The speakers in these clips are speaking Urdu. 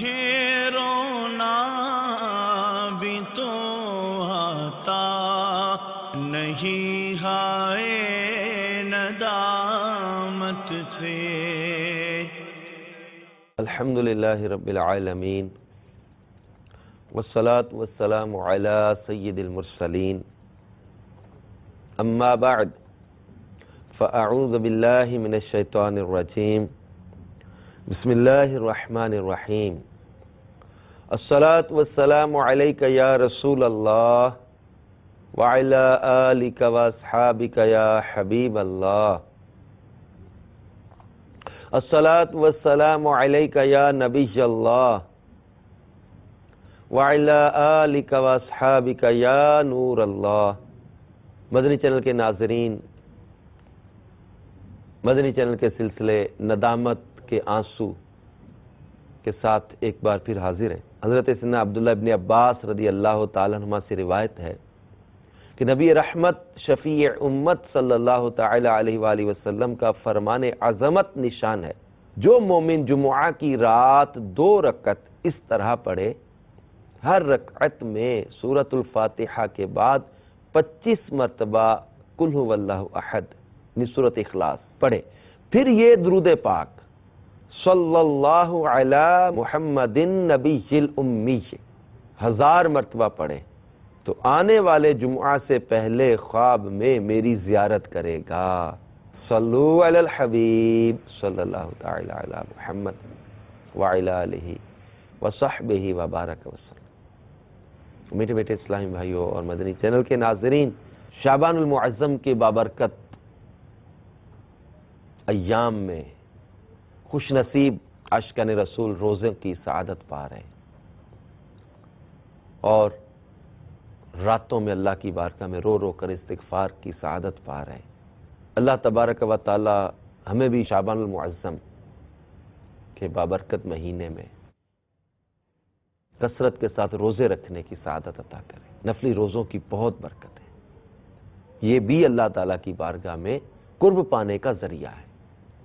مجھے رونا بھی تو آتا نہیں ہائے ندامت سے۔ الحمدللہ رب العالمین والصلاة والسلام علی سید المرسلین، اما بعد فاعوذ باللہ من الشیطان الرجیم، بسم اللہ الرحمن الرحیم۔ الصلاة والسلام علیک یا رسول اللہ وعلی آلک واصحابک یا حبیب اللہ۔ الصلاة والسلام علیک یا نبی اللہ وعلی آلک واصحابک یا نور اللہ۔ مدنی چینل کے ناظرین، مدنی چینل کے سلسلے ندامت کے آنسو کے ساتھ ایک بار پھر حاضر ہیں۔ حضرت سیدنا عبداللہ ابن عباس رضی اللہ تعالیٰ عنہما سے روایت ہے کہ نبی رحمت شفیع امت صلی اللہ تعالی علیہ وآلہ وسلم کا فرمان عظمت نشان ہے، جو مومن جمعہ کی رات 2 رکعت اس طرح پڑھے، ہر رکعت میں سورۃ الفاتحہ کے بعد 25 مرتبہ قل هو اللہ احد یعنی سورۃ اخلاص پڑھے، پھر یہ درود پاک صلی اللہ علی محمد نبی الامی 1000 مرتبہ پڑھے تو آنے والے جمعہ سے پہلے خواب میں میری زیارت کرے گا۔ صلو علی الحبیب صلی اللہ تعالی علی محمد وعلی آلہ وصحبہ وبارک وسلم۔ میٹھے میٹھے اسلامی بھائیوں اور مدنی چینل کے ناظرین، شعبان المعظم کے بابرکت ایام میں خوش نصیب عاشقان رسول روزے کی سعادت پا رہے ہیں اور راتوں میں اللہ کی بارگاہ میں رو رو کر استغفار کی سعادت پا رہے ہیں۔ اللہ تبارک و تعالی ہمیں بھی شعبان المعظم کے بابرکت مہینے میں کثرت کے ساتھ روزے رکھنے کی سعادت عطا کرے۔ نفلی روزوں کی بہت برکت ہے، یہ بھی اللہ تعالیٰ کی بارگاہ میں قرب پانے کا ذریعہ ہے،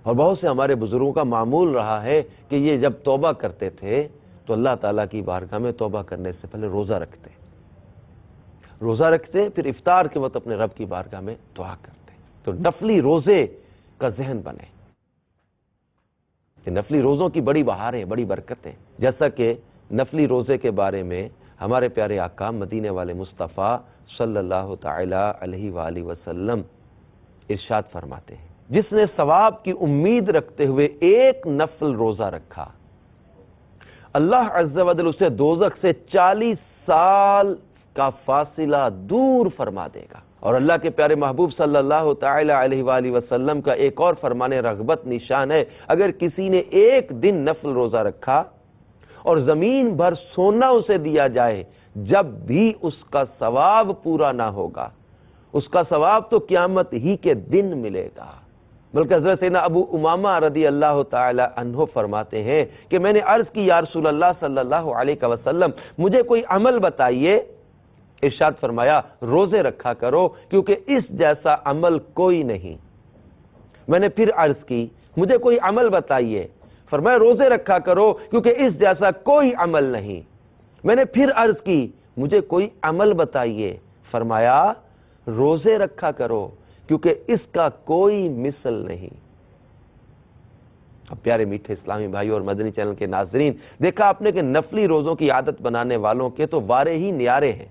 اور بہت سے ہمارے بزرگوں کا معمول رہا ہے کہ یہ جب توبہ کرتے تھے تو اللہ تعالیٰ کی بارگاہ میں توبہ کرنے سے پہلے روزہ رکھتے پھر افطار کے وقت اپنے رب کی بارگاہ میں دعا کرتے۔ تو نفلی روزے کا ذہن بنے کہ نفلی روزوں کی بڑی بہاریں، بڑی برکتیں، جیسا کہ نفلی روزے کے بارے میں ہمارے پیارے آقا مدینے والے مصطفیٰ صلی اللہ تعالی علیہ وآلہ وسلم ارشاد فرماتے ہیں، جس نے ثواب کی امید رکھتے ہوئے ایک نفل روزہ رکھا، اللہ عز و جل اسے دوزخ سے 40 سال کا فاصلہ دور فرما دے گا۔ اور اللہ کے پیارے محبوب صلی اللہ تعالی علیہ وآلہ وسلم کا ایک اور فرمان رغبت نشان ہے، اگر کسی نے ایک دن نفل روزہ رکھا اور زمین بھر سونا اسے دیا جائے، جب بھی اس کا ثواب پورا نہ ہوگا، اس کا ثواب تو قیامت ہی کے دن ملے گا۔ بلکہ حضرت سیدنا ابو امامہ رضی اللہ تعالی عنہ فرماتے ہیں کہ میں نے عرض کی یا رسول اللہ صلی اللہ علیہ وسلم، مجھے کوئی عمل بتائیے۔ ارشاد فرمایا روزے رکھا کرو، کیونکہ اس جیسا عمل کوئی نہیں۔ میں نے پھر عرض کی مجھے کوئی عمل بتائیے، فرمایا روزے رکھا کرو کیونکہ اس جیسا کوئی عمل نہیں۔ میں نے پھر عرض کی مجھے کوئی عمل بتائیے، فرمایا روزے رکھا کرو کیونکہ اس کا کوئی مثل نہیں۔ اب پیارے میٹھے اسلامی بھائی اور مدنی چینل کے ناظرین، دیکھا آپ نے کہ نفلی روزوں کی عادت بنانے والوں کے تو وارے ہی نیارے ہیں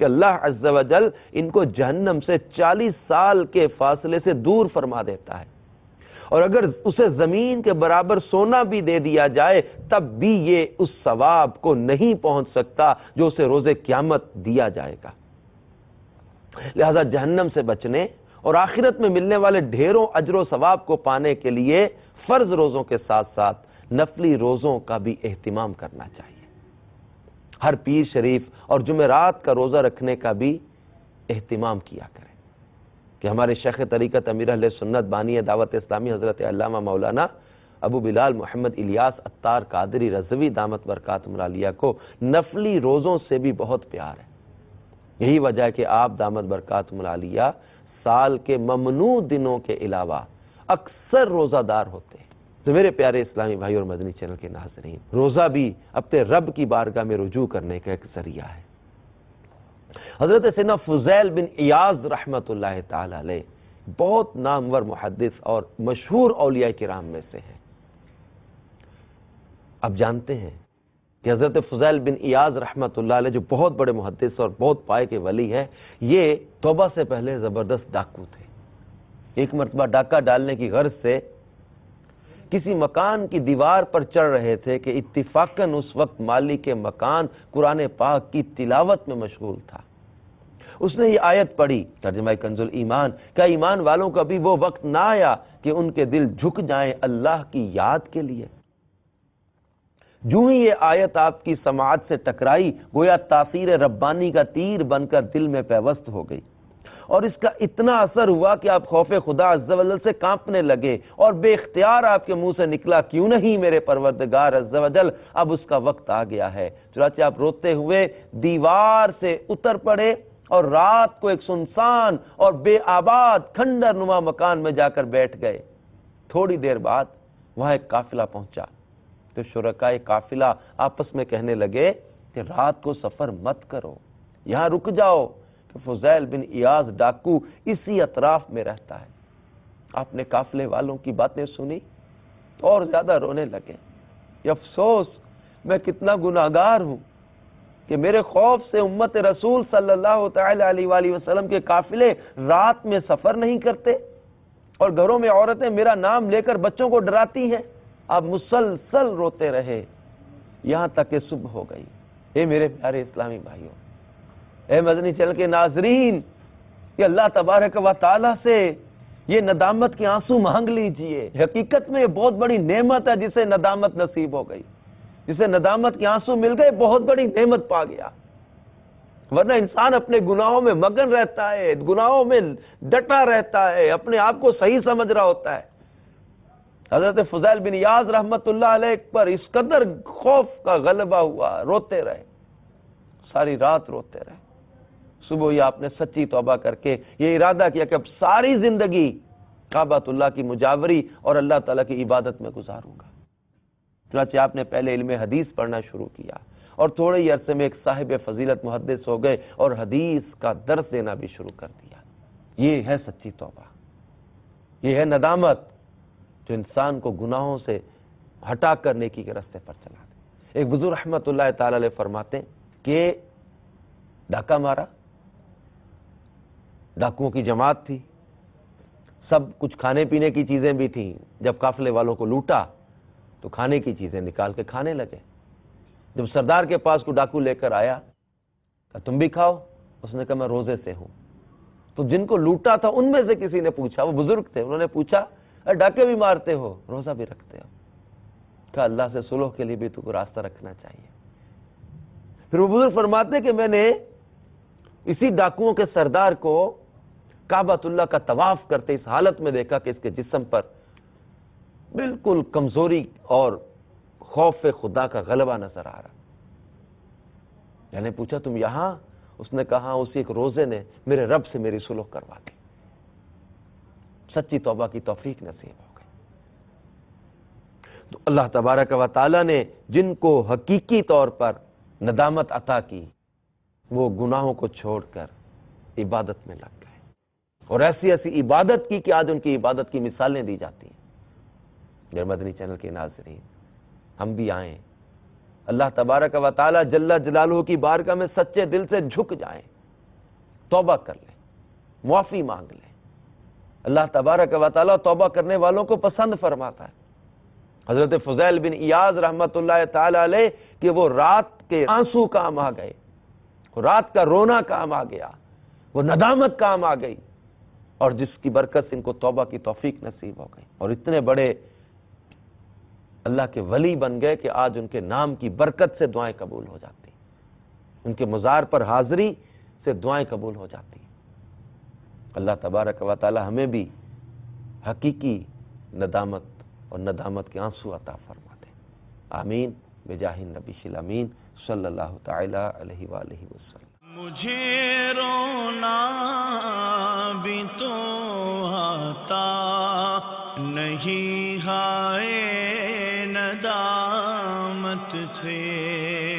کہ اللہ عز و جل ان کو جہنم سے 40 سال کے فاصلے سے دور فرما دیتا ہے، اور اگر اسے زمین کے برابر سونا بھی دے دیا جائے تب بھی یہ اس ثواب کو نہیں پہنچ سکتا جو اسے روز قیامت دیا جائے گا۔ لہذا جہنم سے بچنے اور آخرت میں ملنے والے ڈھیروں اجر و ثواب کو پانے کے لیے فرض روزوں کے ساتھ ساتھ نفلی روزوں کا بھی اہتمام کرنا چاہیے۔ ہر پیر شریف اور جمعرات کا روزہ رکھنے کا بھی اہتمام کیا کریں کہ ہمارے شیخ طریقت امیر اہل سنت بانی دعوت اسلامی حضرت علامہ مولانا ابو بلال محمد الیاس عطار قادری رضوی دامت برکاتہم العالیہ کو نفلی روزوں سے بھی بہت پیار ہے۔ یہی وجہ ہے کہ آپ دامت برکاتہم العالیہ سال کے ممنوع دنوں کے علاوہ اکثر روزہ دار ہوتے ہیں، تو میرے پیارے اسلامی بھائی اور مدنی چینل کے ناظرین، روزہ بھی اپنے رب کی بارگاہ میں رجوع کرنے کا ایک ذریعہ ہے۔ حضرت سیدنا فضیل بن عیاض رحمت اللہ تعالی علیہ بہت نامور محدث اور مشہور اولیاء کرام میں سے ہیں۔ اب جانتے ہیں کہ حضرت فضیل بن عیاض رحمت اللہ علیہ جو بہت بڑے محدث اور بہت پائے کے ولی ہے، یہ توبہ سے پہلے زبردست ڈاکو تھے۔ ایک مرتبہ ڈاکہ ڈالنے کی غرض سے کسی مکان کی دیوار پر چڑھ رہے تھے کہ اتفاقاً اس وقت مالک مکان قرآن پاک کی تلاوت میں مشغول تھا۔ اس نے یہ آیت پڑھی، ترجمہ کنز الایمان، کہ ایمان والوں کا بھی وہ وقت نہ آیا کہ ان کے دل جھک جائیں اللہ کی یاد کے لیے۔ جو ہی یہ آیت آپ کی سماعت سے ٹکرائی، گویا تاثیر ربانی کا تیر بن کر دل میں پیوست ہو گئی، اور اس کا اتنا اثر ہوا کہ آپ خوف خدا عز و جل سے کانپنے لگے، اور بے اختیار آپ کے منہ سے نکلا، کیوں نہیں میرے پروردگار عز و جل، اب اس کا وقت آ گیا ہے۔ چنانچہ آپ روتے ہوئے دیوار سے اتر پڑے اور رات کو ایک سنسان اور بے آباد کھنڈر نما مکان میں جا کر بیٹھ گئے۔ تھوڑی دیر بعد وہاں ایک قافلہ پہنچا تو شرکائے قافلہ آپس میں کہنے لگے کہ رات کو سفر مت کرو، یہاں رک جاؤ، کہ فضیل بن عیاض ڈاکو اسی اطراف میں رہتا ہے۔ آپ نے قافلے والوں کی باتیں سنی تو اور زیادہ رونے لگے۔ یہ افسوس، میں کتنا گناہگار ہوں کہ میرے خوف سے امت رسول صلی اللہ تعالی علیہ وآلہ وسلم کے قافلے رات میں سفر نہیں کرتے، اور گھروں میں عورتیں میرا نام لے کر بچوں کو ڈراتی ہیں۔ آپ مسلسل روتے رہے یہاں تک کہ صبح ہو گئی۔ اے میرے پیارے اسلامی بھائیوں، اے مدنی چینل کے ناظرین، کہ اللہ تبارک و تعالی سے یہ ندامت کے آنسو مانگ لیجئے۔ حقیقت میں یہ بہت بڑی نعمت ہے جسے ندامت نصیب ہو گئی، جسے ندامت کے آنسو مل گئے، بہت بڑی نعمت پا گیا۔ ورنہ انسان اپنے گناہوں میں مگن رہتا ہے، گناہوں میں ڈٹا رہتا ہے، اپنے آپ کو صحیح سمجھ رہا ہوتا ہے۔ حضرت فضیل بن عیاض رحمت اللہ علیہ پر اس قدر خوف کا غلبہ ہوا، روتے رہے، ساری رات روتے رہے۔ صبح ہی آپ نے سچی توبہ کر کے یہ ارادہ کیا کہ اب ساری زندگی کعبۃ اللہ کی مجاوری اور اللہ تعالیٰ کی عبادت میں گزاروں گا۔ چنانچہ آپ نے پہلے علم حدیث پڑھنا شروع کیا، اور تھوڑے ہی عرصے میں ایک صاحب فضیلت محدث ہو گئے اور حدیث کا درس دینا بھی شروع کر دیا۔ یہ ہے سچی توبہ، یہ ہے ندامت جو انسان کو گناہوں سے ہٹا کر نیکی کے راستے پر چلا دے۔ ایک بزرگ رحمت اللہ تعالی علیہ فرماتے کہ ڈاکہ مارا، ڈاکوؤں کی جماعت تھی، سب کچھ کھانے پینے کی چیزیں بھی تھیں۔ جب قافلے والوں کو لوٹا تو کھانے کی چیزیں نکال کے کھانے لگے۔ جب سردار کے پاس کو ڈاکو لے کر آیا کہ تم بھی کھاؤ، اس نے کہا میں روزے سے ہوں۔ تو جن کو لوٹا تھا ان میں سے کسی نے پوچھا، وہ بزرگ تھے، انہوں نے پوچھا ڈاکے بھی مارتے ہو، روزہ بھی رکھتے ہو؟ کہا اللہ سے صلح کے لیے بھی تو راستہ رکھنا چاہیے۔ پھر وہ بزرگ فرماتے کہ میں نے اسی ڈاکوؤں کے سردار کو کعبۃ اللہ کا طواف کرتے اس حالت میں دیکھا کہ اس کے جسم پر بالکل کمزوری اور خوف خدا کا غلبہ نظر آ رہا۔ میں نے پوچھا تم یہاں؟ اس نے کہا اسی ایک روزے نے میرے رب سے میری صلح کروا دی، سچی توبہ کی توفیق نصیب ہو گئی۔ تو اللہ تبارک و تعالی نے جن کو حقیقی طور پر ندامت عطا کی، وہ گناہوں کو چھوڑ کر عبادت میں لگ گئے، اور ایسی ایسی عبادت کی کہ آج ان کی عبادت کی مثالیں دی جاتی ہیں۔ میرے مدنی چینل کے ناظرین، ہم بھی آئیں، اللہ تبارک و تعالی جل جلالہ کی بارگاہ میں سچے دل سے جھک جائیں، توبہ کر لیں، معافی مانگ لیں۔ اللہ تبارک و تعالی توبہ کرنے والوں کو پسند فرماتا ہے۔ حضرت فضیل بن عیاض رحمت اللہ تعالی علیہ کہ وہ رات کے آنسو کام آ گئے، رات کا رونا کام آ گیا، وہ ندامت کام آ گئی، اور جس کی برکت سے ان کو توبہ کی توفیق نصیب ہو گئی، اور اتنے بڑے اللہ کے ولی بن گئے کہ آج ان کے نام کی برکت سے دعائیں قبول ہو جاتی، ان کے مزار پر حاضری سے دعائیں قبول ہو جاتی۔ اللہ تبارک و تعالی ہمیں بھی حقیقی ندامت اور ندامت کے آنسو عطا فرما دے۔ آمین بجاہ النبی الامین صلی اللہ تعالی علیہ وآلہ وسلم۔ مجھے رونا بھی تو آتا نہیں، ہائے آئے